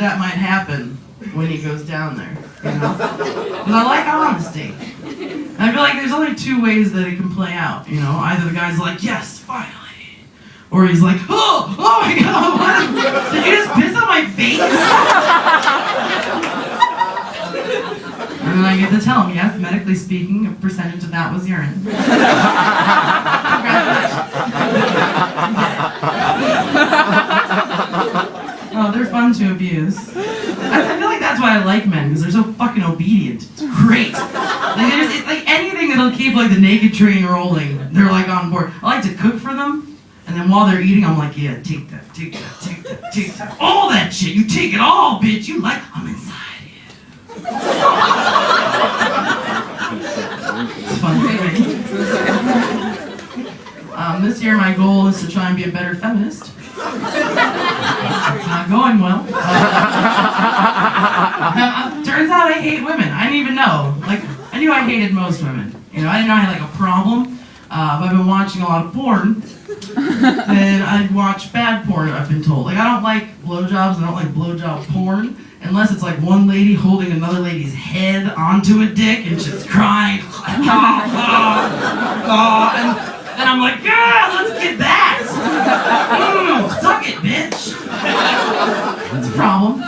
that might happen when he goes down there, you know? Because I like honesty. And I feel like there's only two ways that it can play out, you know? Either the guy's like, yes, finally. Or he's like, oh my God, what? Did you just piss on my face? And then I get to tell him, yes, medically speaking, a percentage of that was urine. Oh, they're fun to abuse. I feel like that's why I like men, because they're so fucking obedient. It's great. It's like anything that'll keep like the naked train rolling, they're like on board. I like to cook for them. And then while they're eating, I'm like, yeah, take that. All that shit, you take it all, bitch. You like, I'm inside you. It's fun for me. This year, my goal is to try and be a better feminist. It's not going well. Turns out I hate women. I didn't even know. Like, I knew I hated most women. You know, I didn't know I had like a problem. But I've been watching a lot of porn. And I watch bad porn, I've been told. Like, I don't like blowjobs, I don't like blowjob porn, unless it's like one lady holding another lady's head onto a dick and she's crying. And then I'm like, yeah, let's get that! Suck it, bitch! That's a problem.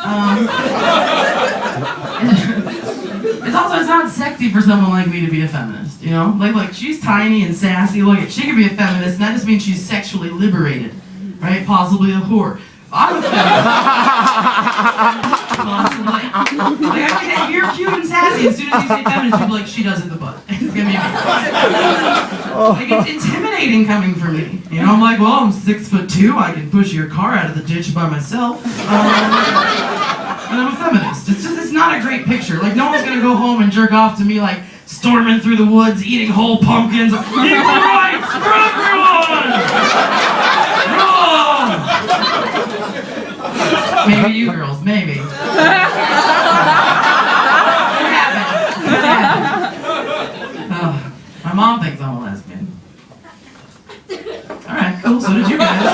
It's not sexy for someone like me to be a feminist, you know? Like she's tiny and sassy. Look, she could be a feminist, and that just means she's sexually liberated, right? Possibly a whore. I'm a feminist. Possibly. Like, if you're cute and sassy, as soon as you say feminist, you'll be like, she does it the butt. It's gonna be like, it's intimidating coming from me. You know, I'm like, well, I'm 6'2", I can push your car out of the ditch by myself. And I'm a feminist. It's not a great picture. Like, no one's gonna go home and jerk off to me like storming through the woods, eating whole pumpkins. Equal rights for everyone! Oh! Maybe you girls, maybe. Could happen. Oh, my mom thinks I'm a lesbian. Alright, cool, so did you guys.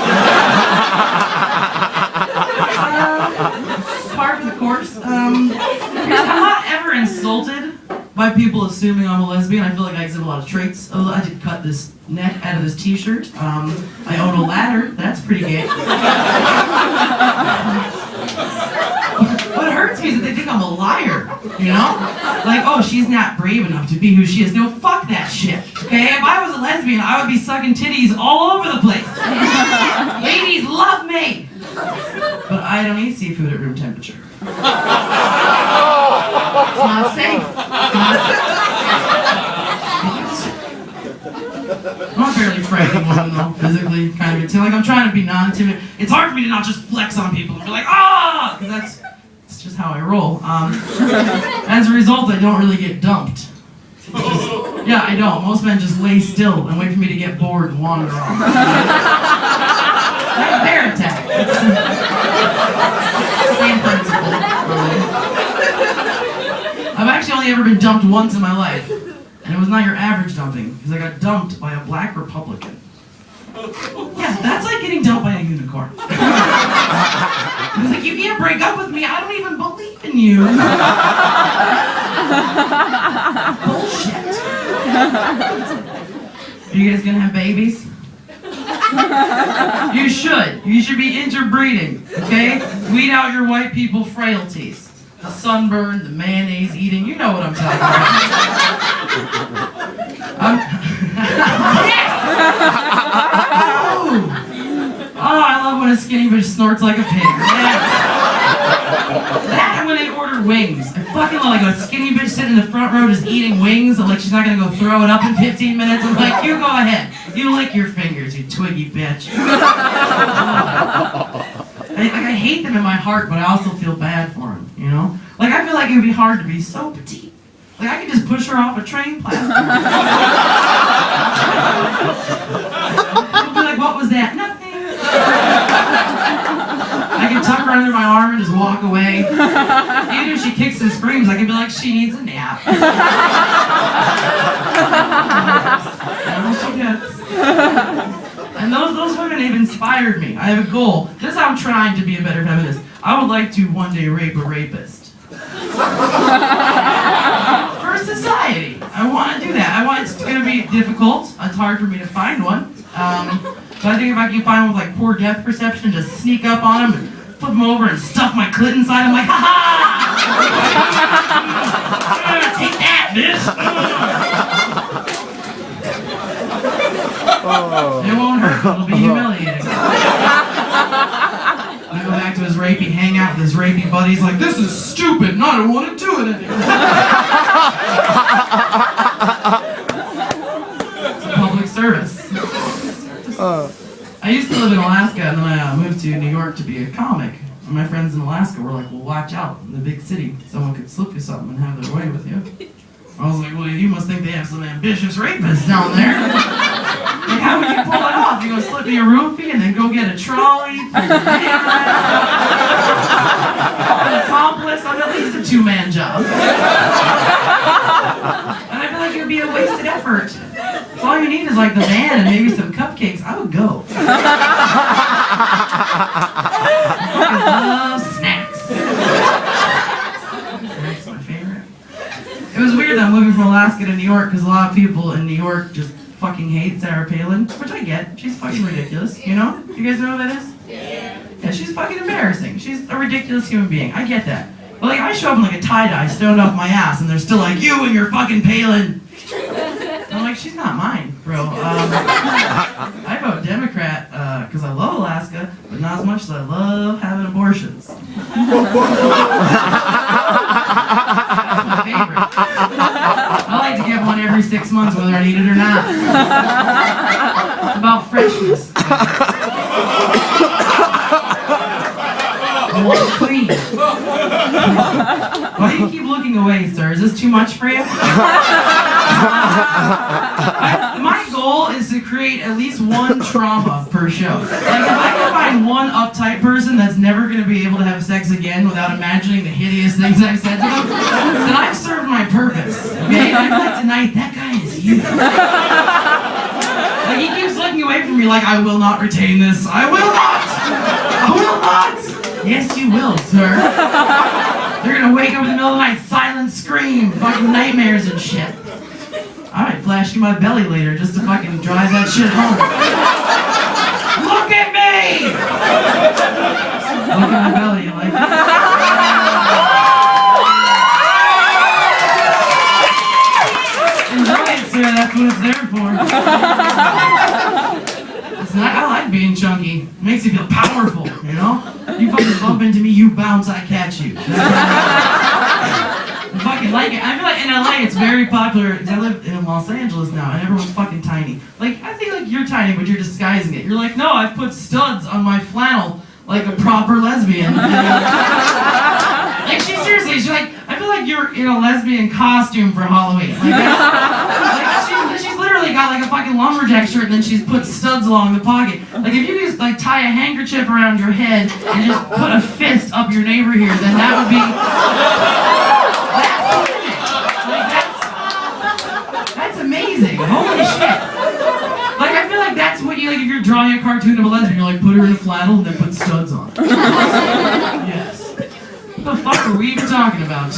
Par for the course. I'm not ever insulted by people assuming I'm a lesbian. I feel like I exhibit a lot of traits. Oh, I did cut this neck out of this t-shirt. I own a ladder. That's pretty gay. What hurts me is that they think I'm a liar, you know? Like, oh, she's not brave enough to be who she is. No, fuck that shit, okay? If I was a lesbian, I would be sucking titties all over the place. Ladies love me! But I don't eat seafood at room temperature. It's not safe. I'm a fairly frightening woman, though, physically, kind of intimidating. Like, I'm trying to be non-intimidating. It's hard for me to not just flex on people and be like, ah! Because that's just how I roll. As a result, I don't really get dumped. Yeah, I don't. Most men just lay still and wait for me to get bored and wander off. Like a bear attack. Same principle. I've actually only ever been dumped once in my life. And it was not your average dumping, because I got dumped by a black Republican. Yeah, that's like getting dumped by a unicorn. He was like, you can't break up with me, I don't even believe in you. Bullshit. Are you guys gonna have babies? You should. You should be interbreeding, okay? Weed out your white people frailties. The sunburn, the mayonnaise eating, you know what I'm talking about. Yes! Oh, I love when a skinny bitch snorts like a pig. That and when they order wings. I fucking love like a skinny bitch sitting in the front row just eating wings and like she's not gonna go throw it up in 15 minutes. I'm like, you go ahead. You lick your fingers, you twiggy bitch. I hate them in my heart, but I also feel bad for them, you know? Like, I feel like it would be hard to be so petite. Like, I could just push her off a train platform. She'll be like, what was that? Nothing. I can tuck her under my arm and just walk away. Even if she kicks and screams, I can be like, she needs a nap. She gets. And those women have inspired me. I have a goal. This is how I'm trying to be a better feminist. I would like to one day rape a rapist. For society. I want to do that. It's going to be difficult. It's hard for me to find one. But I think if I can find one with like poor depth perception, just sneak up on him and flip him over and stuff my clit inside him like, ha ha! Take that, bitch! It won't hurt. It'll be humiliating. I go back to his rapey hangout with his rapey buddies like, this is stupid, and I don't want to do it anymore. It's a public service. I used to live in Alaska, and then I moved to New York to be a comic. And my friends in Alaska were like, well, watch out. In the big city, someone could slip you something and have their way with you. I was like, well, you must think they have some ambitious rapists down there. Like, how would you pull it off? You gonna slip me a roofie and then go get a trolley? An accomplice? I'm at least a two-man job. And I feel like it would be a wasted effort. So all you need is like the van and maybe some cupcakes. I would go. I love snacks. Snacks are my favorite. It was weird that I'm moving from Alaska to New York because a lot of people in New York just fucking hate Sarah Palin, which I get. She's fucking ridiculous, you know? You guys know who that is? Yeah, she's fucking embarrassing. She's a ridiculous human being. I get that. But like, I show up in like a tie-dye stoned off my ass and they're still like, you and your fucking Palin. And I'm like, she's not mine, bro. I vote Democrat because I love Alaska, but not as much as I love having abortions. That's my favorite. I like to get one every 6 months whether I need it or not. It's about freshness. Clean. Why do you keep looking away, sir? Is this too much for you? My goal is to create at least one trauma per show. Like, if I can find one uptight person that's never going to be able to have sex again without imagining the hideous things I've said to them, then I've served my purpose. Okay? I feel like tonight, that guy is you. Like, he keeps looking away from me like, I will not retain this. I will not! I will not! Yes, you will, sir. You're gonna wake up in the middle of the night, silent scream, fucking nightmares and shit. I might flash you my belly later just to fucking drive that shit home. Look at me! Look at my belly, you like it? Enjoy it, sir, that's what it's there for. Listen, I like being chunky. It makes you feel powerful, you know? You fucking bump into me, you bounce, I catch you. I fucking like it. I feel like in LA it's very popular, because I live in Los Angeles now, and everyone's fucking tiny. Like, I think like you're tiny, but you're disguising it. You're like, no, I've put studs on my flannel like a proper lesbian. Like, she's like, I feel like you're in a lesbian costume for Halloween. Like, she's literally got like a fucking lumberjack shirt and then she's put studs along the pocket. Like, if you just like tie a handkerchief around your head and just put a fist up your neighbor here, then that would be... That's amazing. Holy shit. Like, I feel like that's what you, like, if you're drawing a cartoon of a lesbian, you're like, put her in a flannel and then put studs on. Yes. What the fuck are we even talking about?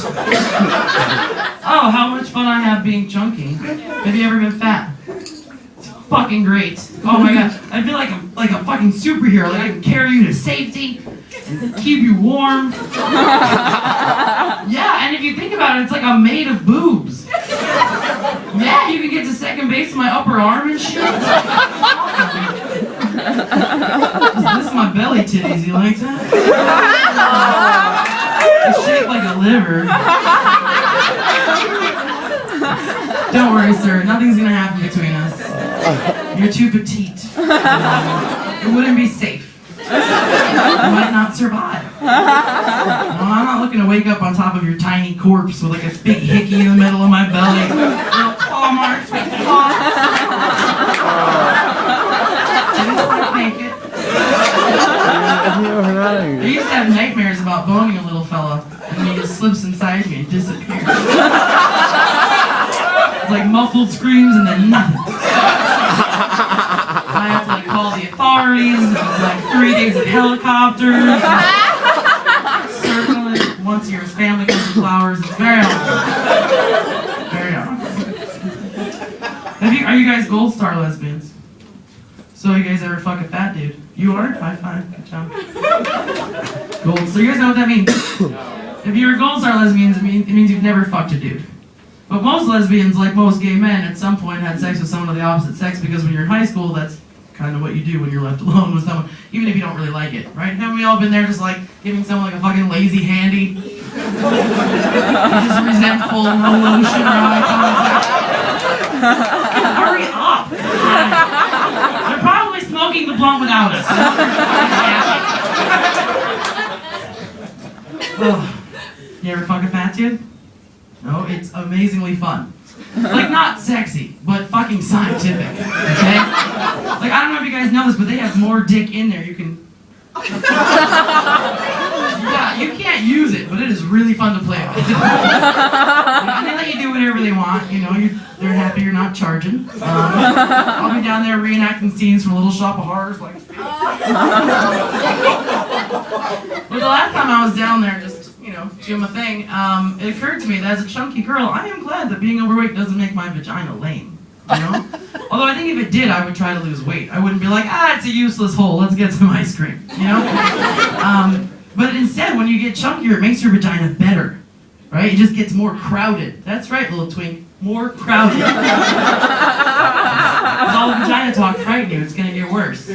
Oh, how much fun I have being chunky. Have you ever been fat? It's fucking great. Oh my god. I feel like I'm like a fucking superhero. Like, I can carry you to safety and keep you warm. Yeah, and if you think about it, it's like I'm made of boobs. Yeah, you can get to second base with my upper arm and shit. This is my belly titties, you like that? It's shaped like a liver. Don't worry, sir. Nothing's gonna happen between us. You're too petite. It wouldn't be safe. You might not survive. No, I'm not looking to wake up on top of your tiny corpse with like a big hickey in the middle of my belly. Little claw marks, big claws. Didn't quite make it. I used to have nightmares about boning a little fella, and then he just slips inside me and disappears. It's like muffled screams and then nothing. I have to like call the authorities, and it's like 3 days of helicopters. once a year his family comes with flowers. It's very awesome. Very awesome. Are you guys Gold Star lesbians? So you guys ever fuck a fat dude? You are? High five. Good job. Gold. So you guys know what that means? If you're a Gold Star lesbians, it means you've never fucked a dude. But most lesbians, like most gay men, at some point had sex with someone of the opposite sex because when you're in high school, that's kind of what you do when you're left alone with someone, even if you don't really like it, right? Haven't we all been there just like giving someone like a fucking lazy handy? Just resentful, no lotion, no eye contact. Hurry up! They're probably smoking the blunt without us. Oh. You ever fuck a fat dude? No, it's amazingly fun. Like, not sexy, but fucking scientific, okay? Like, I don't know if you guys know this, but they have more dick in there. You can... Yeah, you can't use it, but it is really fun to play with. And they let you do whatever they want, you know, they're happy you're not charging. I'll be down there reenacting scenes from Little Shop of Horrors, like... But the last time I was down there, just, you know, doing my thing, it occurred to me that as a chunky girl, I am glad that being overweight doesn't make my vagina lame, you know? Although I think if it did, I would try to lose weight. I wouldn't be like, it's a useless hole, let's get some ice cream, you know? But instead, when you get chunkier, it makes your vagina better, right? It just gets more crowded. That's right, little twink, more crowded. Because all the vagina talk frighten you, it's gonna get worse.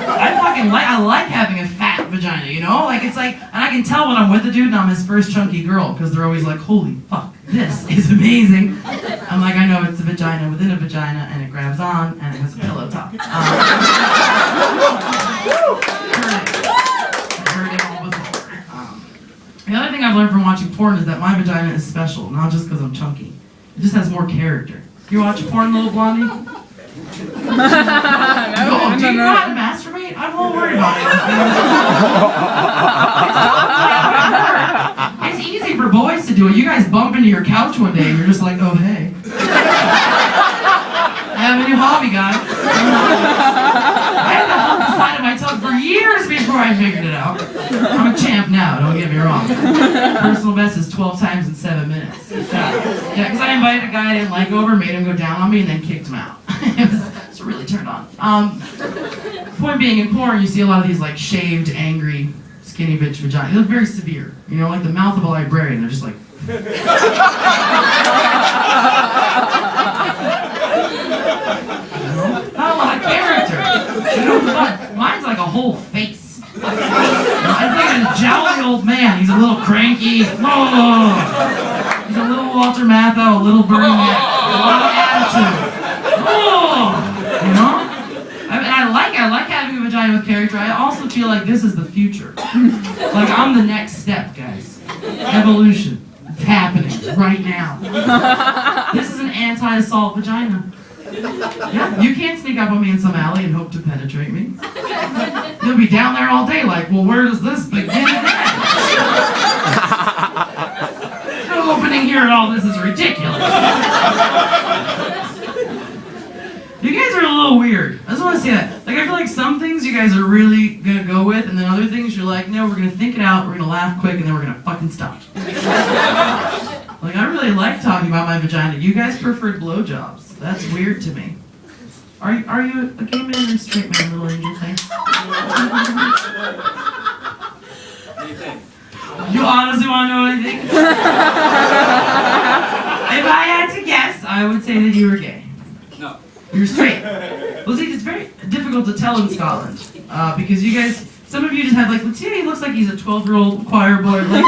I like having a fat vagina, you know? Like, it's like, and I can tell when I'm with a dude and I'm his first chunky girl, because they're always like, holy fuck, this is amazing. I'm like, I know it's a vagina within a vagina, and it grabs on, and it has a pillow top. Heard it all before. The other thing I've learned from watching porn is that my vagina is special, not just because I'm chunky. It just has more character. You watch porn, little blondie? No, do you know how to masturbate? I'm a little worried about it. It's easy for boys to do it. You guys bump into your couch one day and you're just like, oh, hey. I have a new hobby, guys. I had to hold the side of my tongue for years before I figured it out. I'm a champ now, don't get me wrong. Personal best is 12 times in 7 minutes. Yeah, because I invited a guy I didn't like over, made him go down on me, and then kicked him out. It was really turned on. Point being, in porn, you see a lot of these like shaved, angry, skinny bitch vaginas. They look very severe. You know, like the mouth of a librarian. They're just like... Not a lot of character. You know, mine's like a whole face. It's like a jolly old man. He's a little cranky. Oh, he's a little Walter Matthau, a little Bernie Mac, a lot of attitude. Oh, you know? I like having a vagina with character. I also feel like this is the future. Like I'm the next step, guys. Evolution. It's happening right now. This is an anti-assault vagina. Yeah, you can't sneak up on me in some alley and hope to penetrate me. You'll be down there all day like, well, where does this begin? No opening here at all, this is ridiculous. You guys are a little weird. I just want to say that. Like, I feel like some things you guys are really gonna go with, and then other things you're like, no, we're gonna think it out, we're gonna laugh quick, and then we're gonna fucking stop. Like, I really like talking about my vagina. You guys preferred blowjobs. That's weird to me. Are you a gay man or a straight man, little angel face? You honestly want to know anything? If I had to guess, I would say that you were gay. No. You're straight. Well, see, it's very difficult to tell in Scotland because you guys, some of you just have like, let's see, he looks like he's a 12-year-old choir boy. Like,